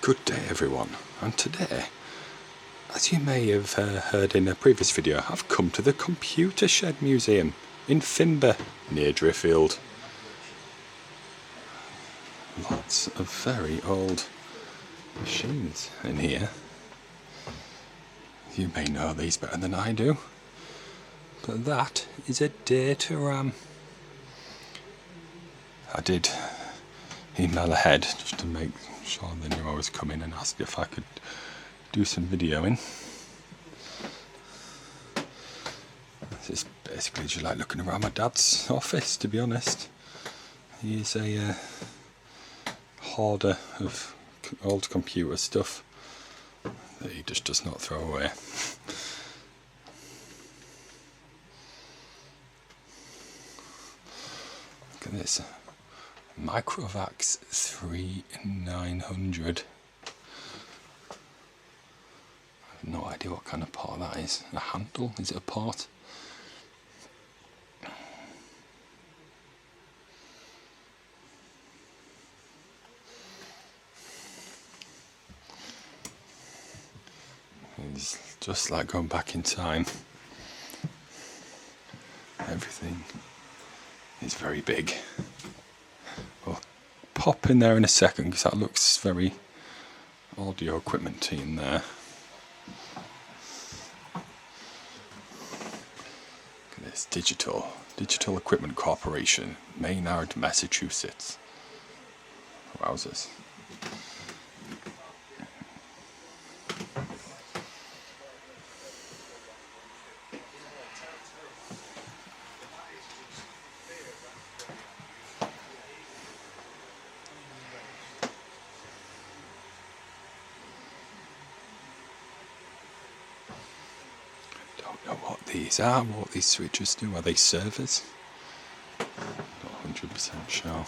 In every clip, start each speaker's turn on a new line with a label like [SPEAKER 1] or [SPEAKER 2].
[SPEAKER 1] Good day everyone, and today, as you may have heard in a previous video, I've come to the Computer Shed Museum in Fimber, near Driffield. Lots of very old machines in here. You may know these better than I do, but that is a data RAM. I did email ahead just to make sure they knew I was coming and asked if I could do some videoing. This is basically just like looking around my dad's office, to be honest. He's a hoarder of old computer stuff that he just does not throw away. Look at this. Microvax 3900. I have no idea what kind of part that is. A handle? Is it a part? It's just like going back in time. Everything is very big. We'll pop in there in a second because that looks very audio equipment-y in there. Look at this, Digital Equipment Corporation, Maynard, Massachusetts. Wowzers. Don't know what these are, what these switches do. Are they servers? Not 100% sure.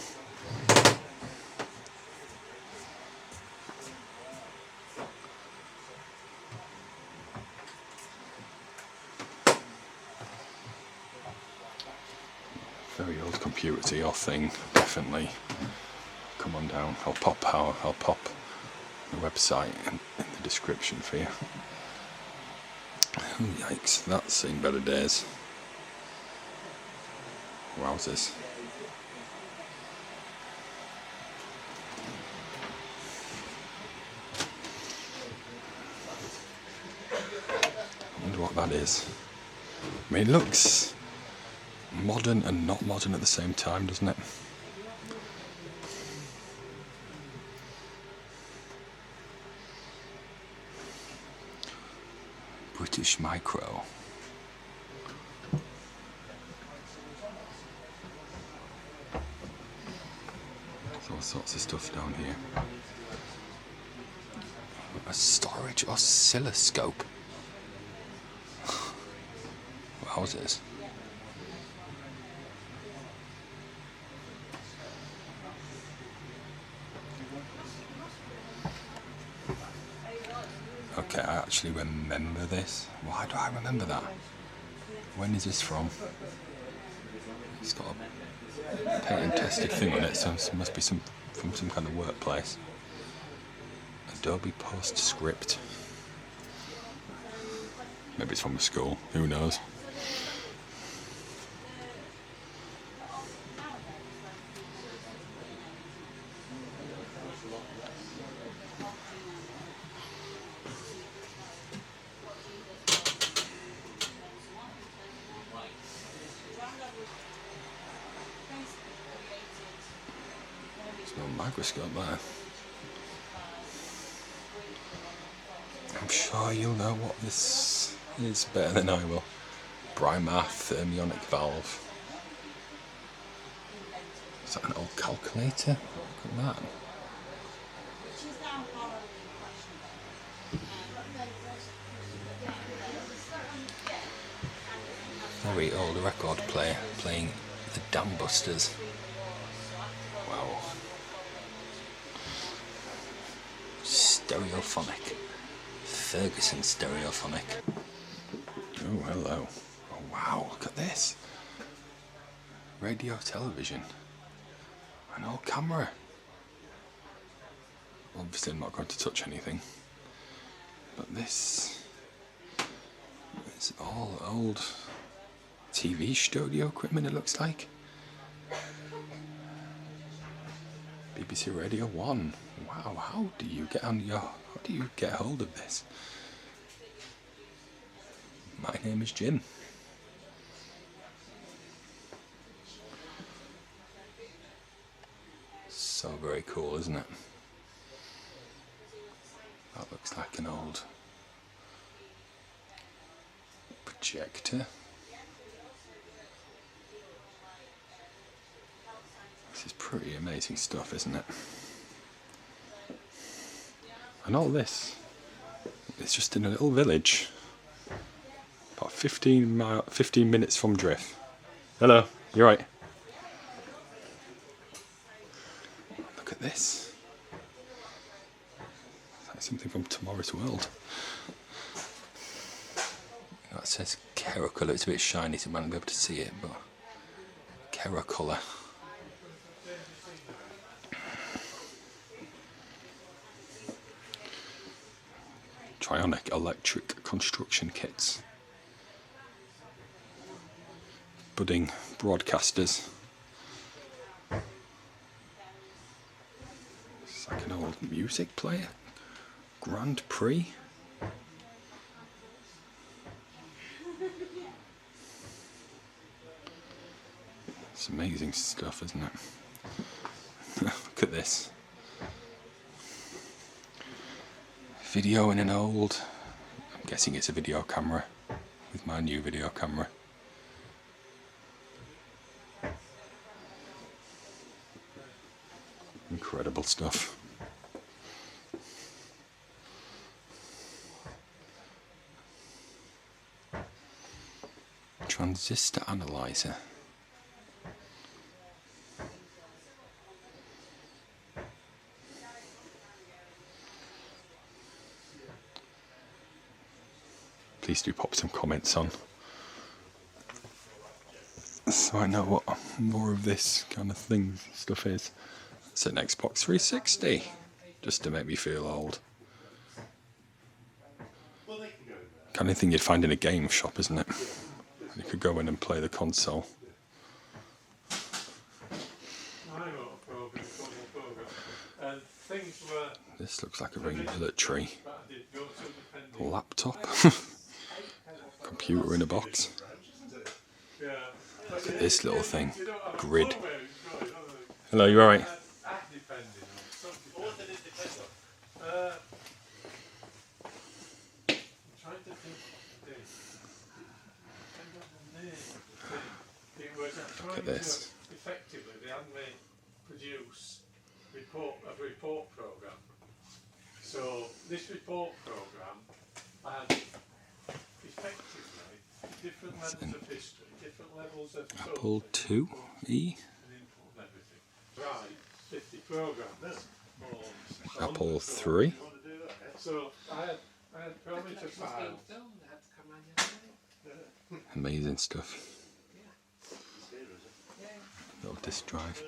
[SPEAKER 1] Very old computer to your thing, definitely. Come on down. I'll pop the website in the description for you. Oh, yikes, that's seen better days. Wowzers. I wonder what that is. I mean, it looks modern and not modern at the same time, doesn't it? British Micro. There's all sorts of stuff down here. A storage oscilloscope. Wowzers. Okay, I actually remember this. Why do I remember that? When is this from? It's got a patent tested thing on it, so it must be from some kind of workplace. Adobe PostScript. Maybe it's from a school, who knows? There's no microscope there. I'm sure you'll know what this is better than I will. Brimar thermionic valve. Is that an old calculator? Look at that. Very old record player playing the Dam Busters. Wow. Stereophonic. Ferguson Stereophonic. Oh, hello. Oh, wow, look at this. Radio television. An old camera. Obviously I'm not going to touch anything. But this is all old TV studio equipment, it looks like. BBC Radio 1. Wow, how do you get hold of this? My name is Jim. So very cool, isn't it? That looks like an old projector. This is pretty amazing stuff, isn't it? And all this, it's just in a little village, about 15 minutes from Drift. Hello, you right? Look at this. It's like something from Tomorrow's World. That says Colour. It's a bit shiny, so you might not be able to see it, but Colour. Trionic electric construction kits. Budding broadcasters. It's like an old music player. Grand Prix. It's amazing stuff, isn't it? Look at this. Video in an old, I'm guessing it's a video camera, with my new video camera. Incredible stuff. Transistor analyzer. Please do pop some comments on, so I know what more of this kind of stuff is. It's an Xbox 360, just to make me feel old. Kind of thing you'd find in a game shop, isn't it? You could go in and play the console. This looks like a very military laptop. Computer in a box. Look at this little thing. Grid. Hello, you alright? Look at this.
[SPEAKER 2] Effectively, they had me produce a report program. So this report program had effectively different levels of history, different levels of
[SPEAKER 1] Apple IIe.
[SPEAKER 2] Right, 50 programs.
[SPEAKER 1] Apple III.
[SPEAKER 2] So I had parameter files.
[SPEAKER 1] Amazing stuff. Little disk drive.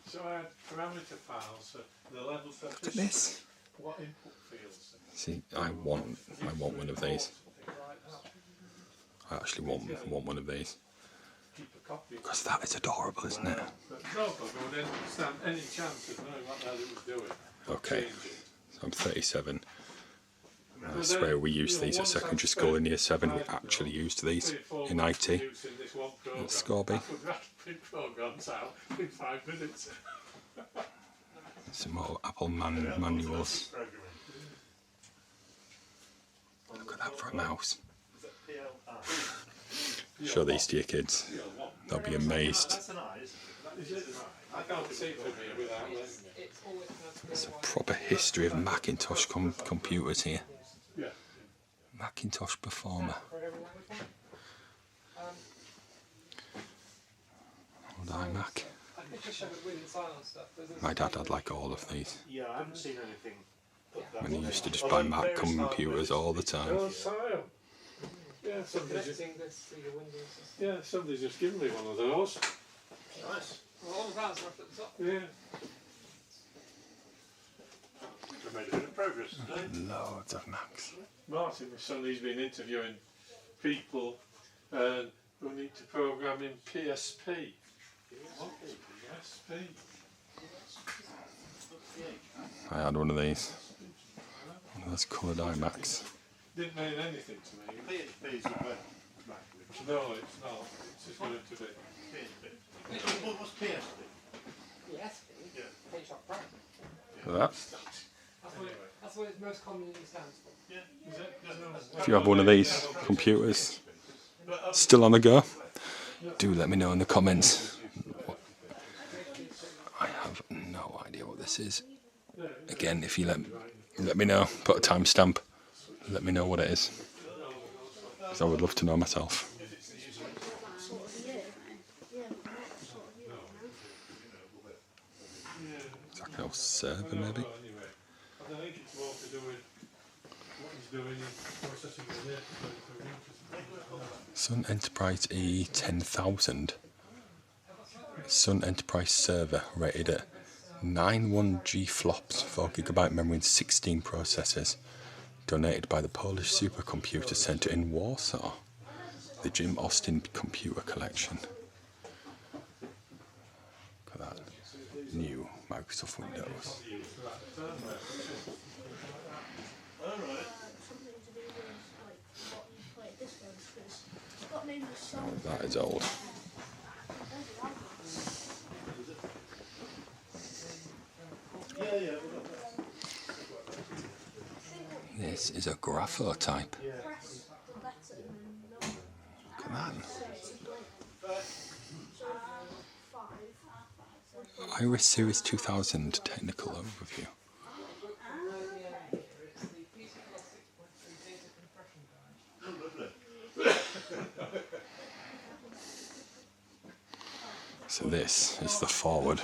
[SPEAKER 2] So I had parameter files for the levels of
[SPEAKER 1] Look at this.
[SPEAKER 2] what input fields.
[SPEAKER 1] See, I want one of these. I actually want one of these. Because that is adorable, isn't it?
[SPEAKER 2] But nobody would understand any chance of knowing what the hell it was doing.
[SPEAKER 1] Okay, so I'm 37. I swear we used these at secondary school in year 7. We actually used these in IT at Scorby.
[SPEAKER 2] I could write programs out in 5 minutes.
[SPEAKER 1] Some more Apple manuals. Look at that for a mouse. Show these to your kids. They'll be amazed.
[SPEAKER 2] I can't see from here without this.
[SPEAKER 1] There's a proper history of Macintosh computers here.
[SPEAKER 2] Yeah.
[SPEAKER 1] Macintosh Performer. Old iMac. My dad had like all of these.
[SPEAKER 3] Yeah, I haven't seen anything.
[SPEAKER 1] When he used to just buy Mac computers all the time.
[SPEAKER 2] Oh, Sile. Yeah, somebody's just given me one of those.
[SPEAKER 3] Nice.
[SPEAKER 2] Yeah. made a bit of progress today.
[SPEAKER 1] Loads of Macs.
[SPEAKER 2] Martin, my son, he's been interviewing people who need to program in PSP. What? PSP?
[SPEAKER 1] I had one of these. One of those coloured iMacs.
[SPEAKER 2] Didn't mean anything to me.
[SPEAKER 3] PHP is a web language.
[SPEAKER 2] No, it's not. It's just wanted to be.
[SPEAKER 3] PHP. What was PSP?
[SPEAKER 4] PSP?
[SPEAKER 3] Yeah.
[SPEAKER 4] Photoshop Pro.
[SPEAKER 1] Look at that.
[SPEAKER 4] That's what it most commonly stands for.
[SPEAKER 3] Yeah.
[SPEAKER 2] Is it?
[SPEAKER 1] If you have one of these computers still on the go, do let me know in the comments. I have no idea what this is. Again, if you let me know, put a timestamp, let me know what it is. Because I would love to know myself. It's like an old server maybe.
[SPEAKER 2] I think it's more to do with what he's doing in processing the data.
[SPEAKER 1] Sun Enterprise E10000. Sun Enterprise server rated at 91G flops, 4GB memory and 16 processors. Donated by the Polish Supercomputer Centre in Warsaw. The Jim Austin Computer Collection. Look at that. New Microsoft Windows. Oh, that is old. This is a graphotype. Look at that. Iris Series 2000 technical overview. So this is the forward.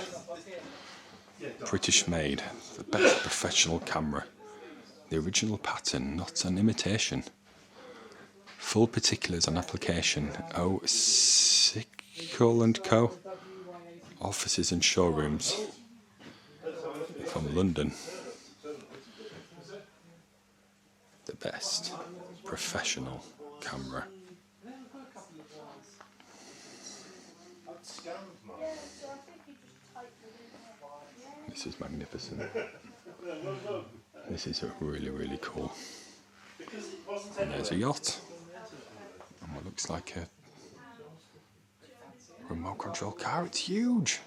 [SPEAKER 1] British made, the best professional camera. The original pattern, not an imitation. Full particulars on application. Oh, Sickle & Co. Offices and showrooms. From London. The best professional camera. This is magnificent. This is really, really cool. And there's a yacht. And what looks like a remote control car. It's huge.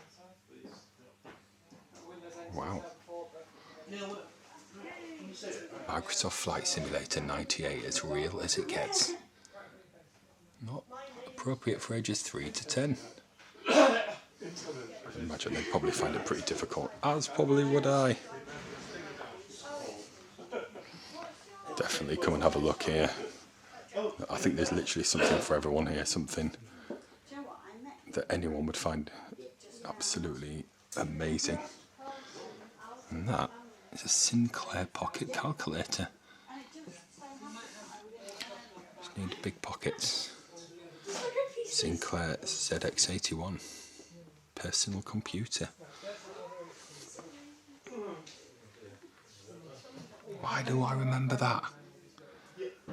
[SPEAKER 1] Wow. Microsoft Flight Simulator 98, as real as it gets. Not appropriate for ages 3 to 10. I imagine they'd probably find it pretty difficult, as probably would I. Definitely come and have a look here. I think there's literally something for everyone here, something that anyone would find absolutely amazing. And that is a Sinclair pocket calculator. Just need big pockets. Sinclair ZX81 personal computer. Why do I remember that? I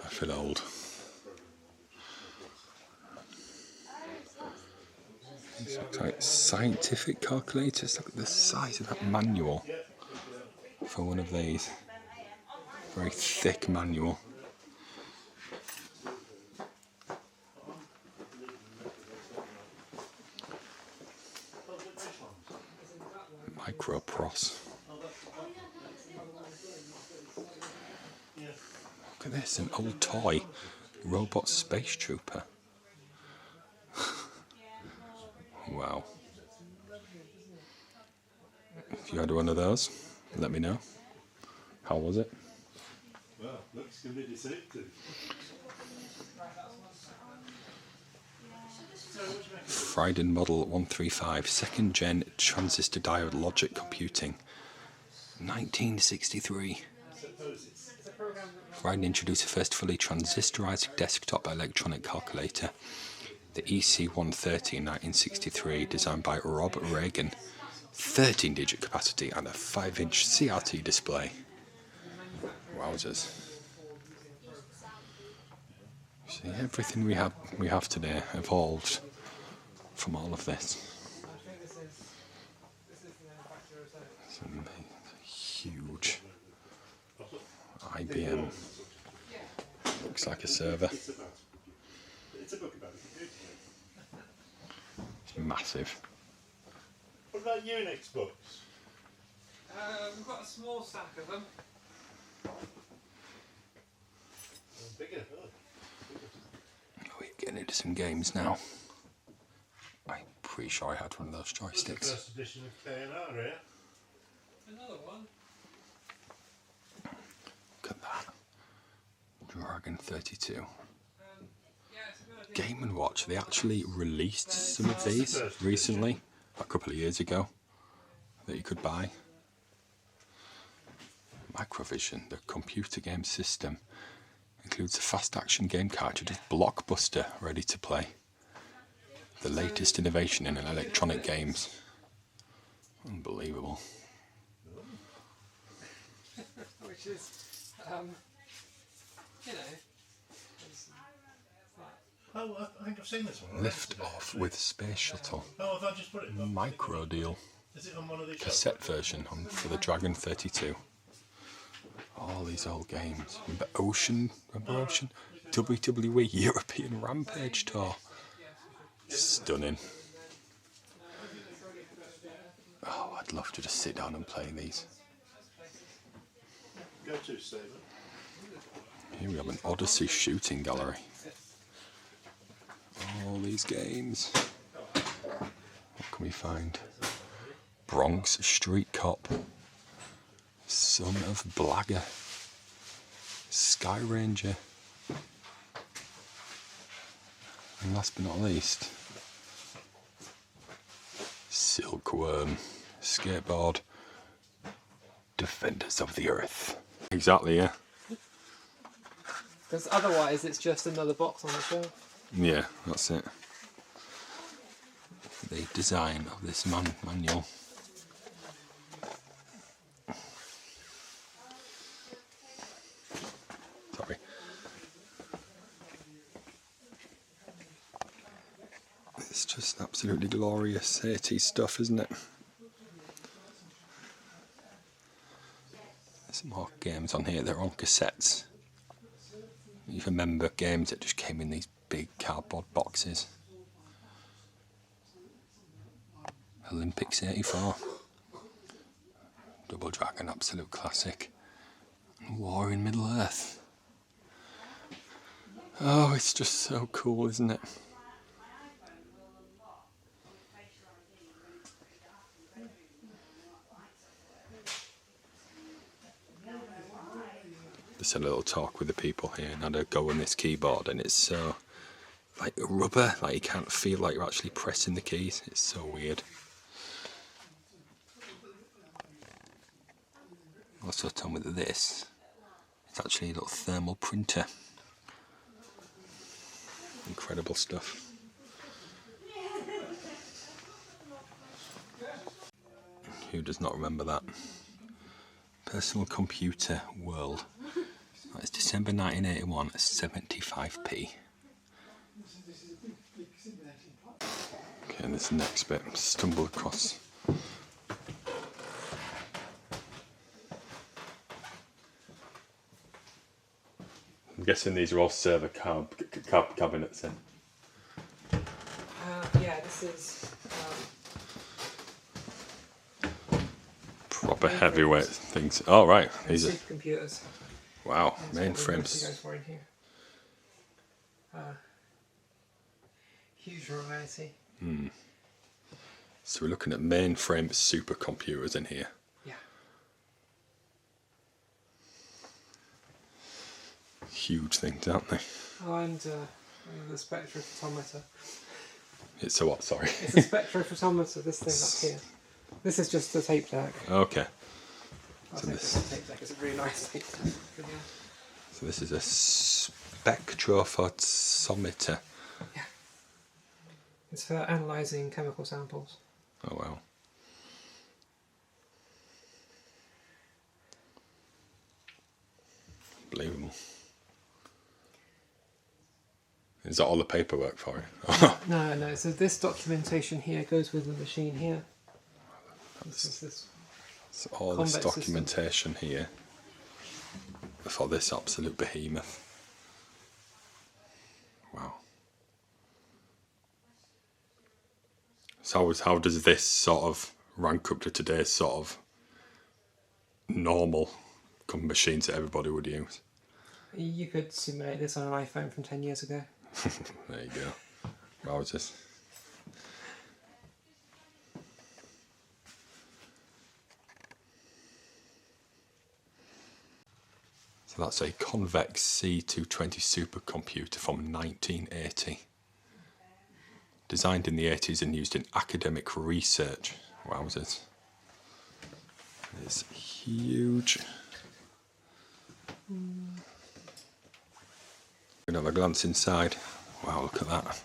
[SPEAKER 1] feel old. These look like scientific calculators. Look at the size of that manual for one of these. Very thick manual. Micropros. Look at this, an old toy robot space trooper. Wow. If you had one of those, let me know. How was it?
[SPEAKER 3] Well, looks can be deceptive.
[SPEAKER 1] Frieden Model 135, second gen transistor diode logic computing, 1963. Frieden introduced the first fully transistorized desktop electronic calculator, the EC130 in 1963, designed by Rob Reagan. 13-digit capacity and a 5-inch CRT display. Wowzers. See, everything we have today evolved from all of this. It's a huge IBM. Looks like a server.
[SPEAKER 3] It's a book about a computer.
[SPEAKER 1] It's massive.
[SPEAKER 3] What about Unix books?
[SPEAKER 4] We've got a small stack of them.
[SPEAKER 3] Bigger.
[SPEAKER 1] We're getting into some games now. I'm pretty sure I had one of those
[SPEAKER 3] What's the
[SPEAKER 1] joysticks.
[SPEAKER 3] first edition of KNR here?
[SPEAKER 4] Another one.
[SPEAKER 1] Look at that. Dragon 32.
[SPEAKER 4] Yeah, it's a good idea.
[SPEAKER 1] Game & Watch, they actually released some of these recently, a couple of years ago, that you could buy. Microvision, the computer game system, includes a fast action game cartridge of Blockbuster ready to play. The latest innovation in electronic games. Unbelievable.
[SPEAKER 4] Which is, you know, it's like,
[SPEAKER 3] Oh, I think I've seen this one.
[SPEAKER 1] Lift off with Space Shuttle.
[SPEAKER 3] Oh, I just put it.
[SPEAKER 1] Micro deal.
[SPEAKER 3] Is it on one of these?
[SPEAKER 1] Cassette version for the Dragon 32. All these old games. Remember Ocean? WWE European Rampage Tour. Stunning. Oh, I'd love to just sit down and play these.
[SPEAKER 3] Go to Saber.
[SPEAKER 1] Here we have an Odyssey shooting gallery. All these games. What can we find? Bronx Street Cop. Son of Blagger. Sky Ranger. And last but not least, Silkworm. Skateboard. Defenders of the Earth. Exactly, yeah.
[SPEAKER 4] because otherwise it's just another box on the shelf.
[SPEAKER 1] Yeah, that's it. The design of this manual. Sorry. It's just absolutely glorious 80s stuff, isn't it? There's some more games on here, they're on cassettes. You remember games that just came in these big cardboard boxes. Olympics 84. Double Dragon, absolute classic. War in Middle Earth. Oh, it's just so cool, isn't it? Just had a little talk with the people here and had a go on this keyboard, and it's so like rubber, like you can't feel like you're actually pressing the keys. It's so weird. Also told me that this is actually a little thermal printer. Incredible stuff. Who does not remember that? Personal Computer World. That's December 1981 at 75p. Okay, and this next bit, stumble across. I'm guessing these are all server cabinets then.
[SPEAKER 4] Yeah, this is
[SPEAKER 1] Proper heavyweight things. Oh right, these are
[SPEAKER 4] supercomputers.
[SPEAKER 1] wow,
[SPEAKER 4] That's what we mostly
[SPEAKER 1] mainframes.
[SPEAKER 4] go for in here. Huge variety.
[SPEAKER 1] So we're looking at mainframe supercomputers in here.
[SPEAKER 4] Yeah.
[SPEAKER 1] Huge things, aren't they?
[SPEAKER 4] Oh, and the spectrophotometer.
[SPEAKER 1] It's a what? Sorry.
[SPEAKER 4] It's a spectrophotometer, this thing up here. This is just the tape deck.
[SPEAKER 1] Okay.
[SPEAKER 4] I
[SPEAKER 1] So
[SPEAKER 4] think
[SPEAKER 1] this-
[SPEAKER 4] this tape deck is a really nice tape deck. But yeah.
[SPEAKER 1] So this is a spectrophotometer.
[SPEAKER 4] It's for analysing chemical samples.
[SPEAKER 1] Oh wow. Unbelievable. Is that all the paperwork for it?
[SPEAKER 4] No. So this documentation here goes with the machine here. This is this.
[SPEAKER 1] So all this
[SPEAKER 4] Combat
[SPEAKER 1] documentation here for this absolute behemoth. Wow. So how does this sort of rank up to today's sort of normal machines that everybody would use?
[SPEAKER 4] You could simulate this on an iPhone from 10 years ago.
[SPEAKER 1] There you go. Wowzers. So that's a convex C220 supercomputer from 1980. Designed in the 80s and used in academic research. Wowzers. It's huge. We're going to have a glance inside. Wow, look at that.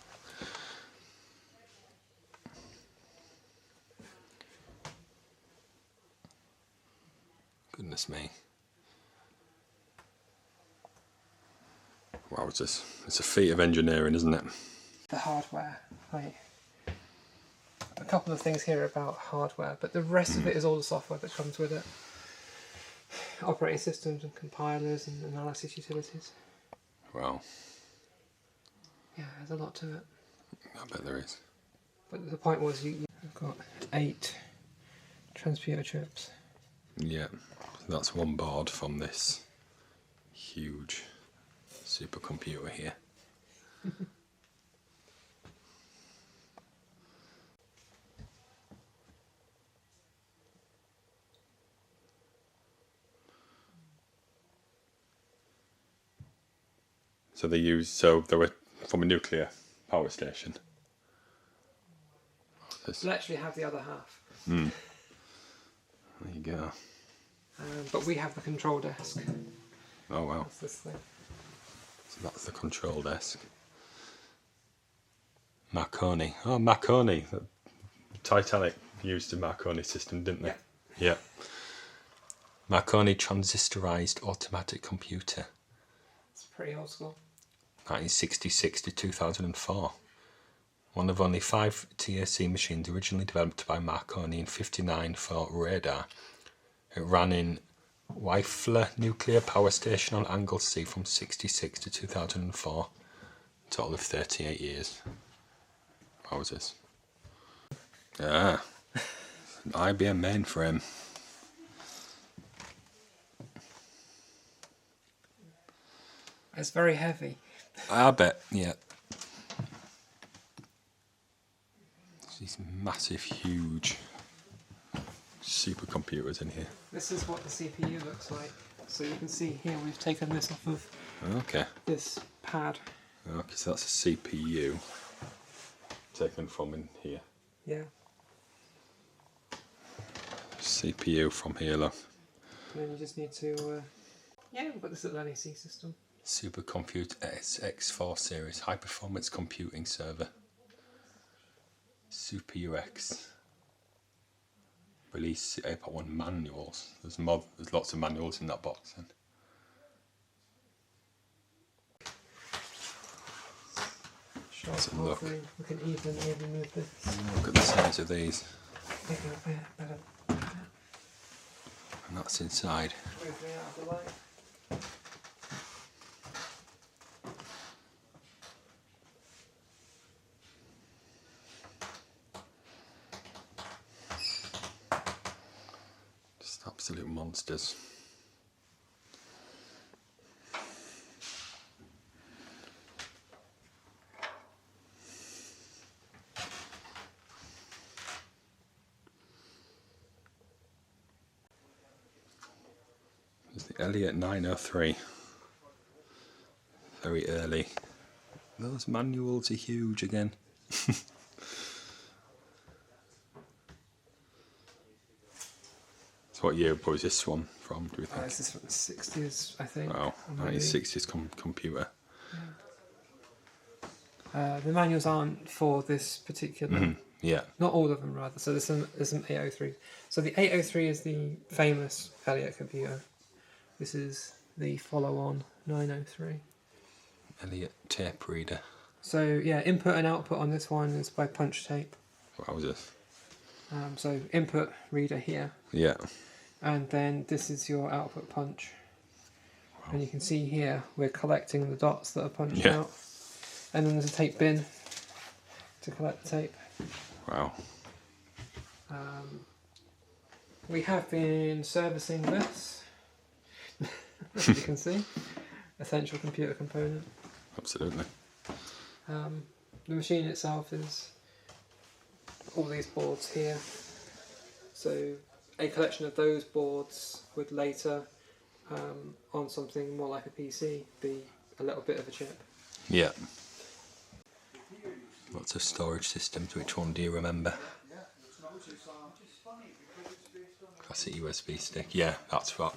[SPEAKER 1] Goodness me. Wow, it's a feat of engineering, isn't it?
[SPEAKER 4] The hardware, like a couple of things here about hardware, but the rest of it is all the software that comes with it. Operating systems and compilers and analysis utilities.
[SPEAKER 1] Wow,
[SPEAKER 4] Yeah, there's a lot to it.
[SPEAKER 1] I bet there is.
[SPEAKER 4] But the point was you've got 8 transputer chips.
[SPEAKER 1] Yeah, so that's one board from this huge supercomputer here. So they were from a nuclear power station.
[SPEAKER 4] We'll actually have the other half.
[SPEAKER 1] There you go.
[SPEAKER 4] But we have the control desk.
[SPEAKER 1] Oh wow.
[SPEAKER 4] That's this thing.
[SPEAKER 1] So that's the control desk. Marconi. Oh, Marconi. Titanic used the Marconi system, didn't they? Yeah. Marconi transistorized automatic computer.
[SPEAKER 4] It's pretty old school.
[SPEAKER 1] 1966 to 2004. One of only 5 TAC machines originally developed by Marconi in '59 for radar. It ran in Wifler Nuclear Power Station on Anglesey from '66 to 2004. A total of 38 years. What was this? Ah, an IBM mainframe.
[SPEAKER 4] It's very heavy.
[SPEAKER 1] I bet, yeah. These massive, huge supercomputers in here.
[SPEAKER 4] This is what the CPU looks like. So you can see here we've taken this off of
[SPEAKER 1] Okay.
[SPEAKER 4] this pad.
[SPEAKER 1] Okay, so that's a CPU taken from in here.
[SPEAKER 4] Yeah.
[SPEAKER 1] CPU from here, look.
[SPEAKER 4] And then you just need to, we've got this little NEC system.
[SPEAKER 1] Supercomputer SX4 series, high performance computing server. Super UX. Release 8.1 manuals. There's lots of manuals in that box then.
[SPEAKER 4] Sharp
[SPEAKER 1] Let's have a look.
[SPEAKER 4] halfway. We can even maybe move this.
[SPEAKER 1] Look at the size of these.
[SPEAKER 4] Bigger, better.
[SPEAKER 1] And that's inside.
[SPEAKER 4] Move me out of the light.
[SPEAKER 1] Just absolute monsters. There's the Elliott 903. Very early. Those manuals are huge again. So what year was this one from, do you think?
[SPEAKER 4] This is from the 60s, I think.
[SPEAKER 1] Wow,
[SPEAKER 4] or maybe.
[SPEAKER 1] 1960s computer.
[SPEAKER 4] The manuals aren't for this particular.
[SPEAKER 1] Yeah.
[SPEAKER 4] Not all of them, rather. So there's some 803. So the 803 is the famous Elliott computer. This is the follow-on 903.
[SPEAKER 1] Elliott tape reader.
[SPEAKER 4] So yeah, input and output on this one is by punch tape.
[SPEAKER 1] What was this?
[SPEAKER 4] So input reader here,
[SPEAKER 1] Yeah.
[SPEAKER 4] and then this is your output punch. Wow. And you can see here we're collecting the dots that are punched out, and then there's a tape bin to collect the tape.
[SPEAKER 1] Wow.
[SPEAKER 4] We have been servicing this, as you can see, essential computer component.
[SPEAKER 1] Absolutely.
[SPEAKER 4] The machine itself is all these boards here. So a collection of those boards would later, on something more like a PC, be a little bit of a chip.
[SPEAKER 1] Yeah. Lots of storage systems. Which one do you remember? Classic USB stick. Yeah, that's what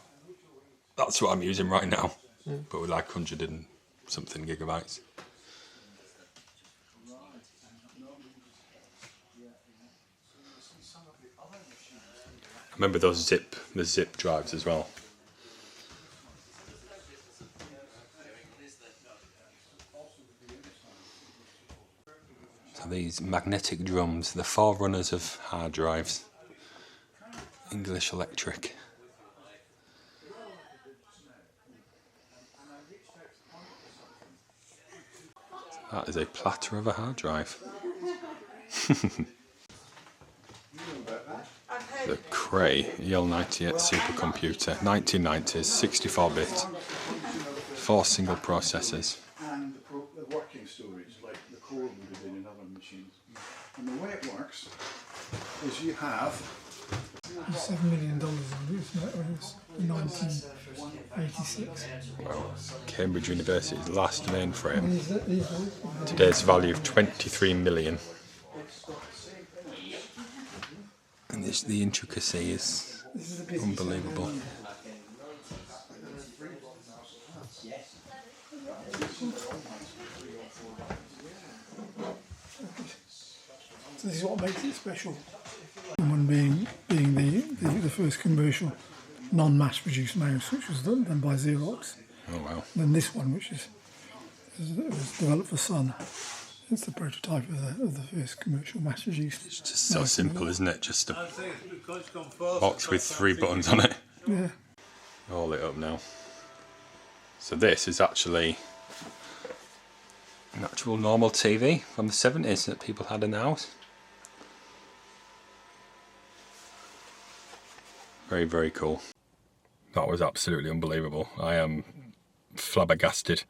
[SPEAKER 1] I'm using right now. But with like 100 and something gigabytes. I remember the zip drives as well. So these magnetic drums, the forerunners of hard drives. English Electric. That is a platter of a hard drive. The Cray EL98 supercomputer, 1990s, 64-bit, 4 single processors.
[SPEAKER 5] And the working storage, like the core would have been in other machines. And the way it works is you have
[SPEAKER 6] $7 million on it, isn't it? It was 1986.
[SPEAKER 1] Well, Cambridge University's last mainframe. Today's value of 23 million. And the intricacy is unbelievable.
[SPEAKER 6] So this is what makes it special. One being the first commercial non-mass produced mouse, which was done by Xerox.
[SPEAKER 1] Oh wow.
[SPEAKER 6] And then this one, which was developed for Sun. It's the prototype of the first commercial mass produced.
[SPEAKER 1] It's just so simple, isn't it? Just a box with 3 buttons on it.
[SPEAKER 6] Yeah.
[SPEAKER 1] All lit up now. So this is actually an actual normal TV from the 70s that people had in the house. Very, very cool. That was absolutely unbelievable. I am flabbergasted.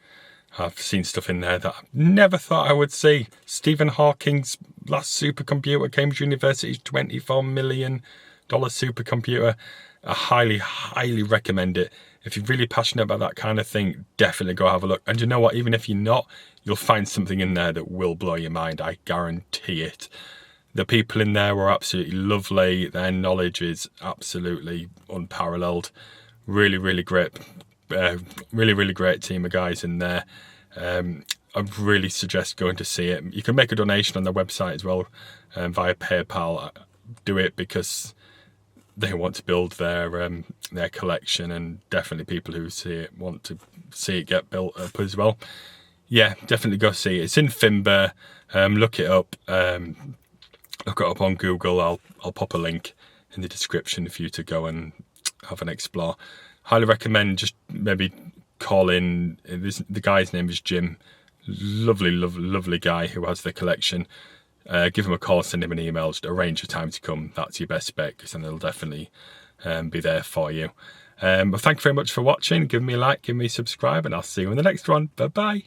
[SPEAKER 1] I've seen stuff in there that I never thought I would see. Stephen Hawking's last supercomputer, Cambridge University's $24 million supercomputer. I highly, highly recommend it. If you're really passionate about that kind of thing, definitely go have a look. And you know what? Even if you're not, you'll find something in there that will blow your mind. I guarantee it. The people in there were absolutely lovely. Their knowledge is absolutely unparalleled. Really, really great. Really, really great team of guys in there. I really suggest going to see it. You can make a donation on their website as well via PayPal. Do it because they want to build their collection, and definitely people who see it want to see it get built up as well. Yeah, definitely go see it. It's in Fimber. Look it up. Look it up on Google. I'll pop a link in the description for you to go and have an explore. Highly recommend just maybe call in. The guy's name is Jim. Lovely, lovely, lovely guy who has the collection. Give him a call, send him an email, just arrange a time to come. That's your best bet, because then they'll definitely be there for you. But thank you very much for watching. Give me a like, give me a subscribe, and I'll see you in the next one. Bye bye.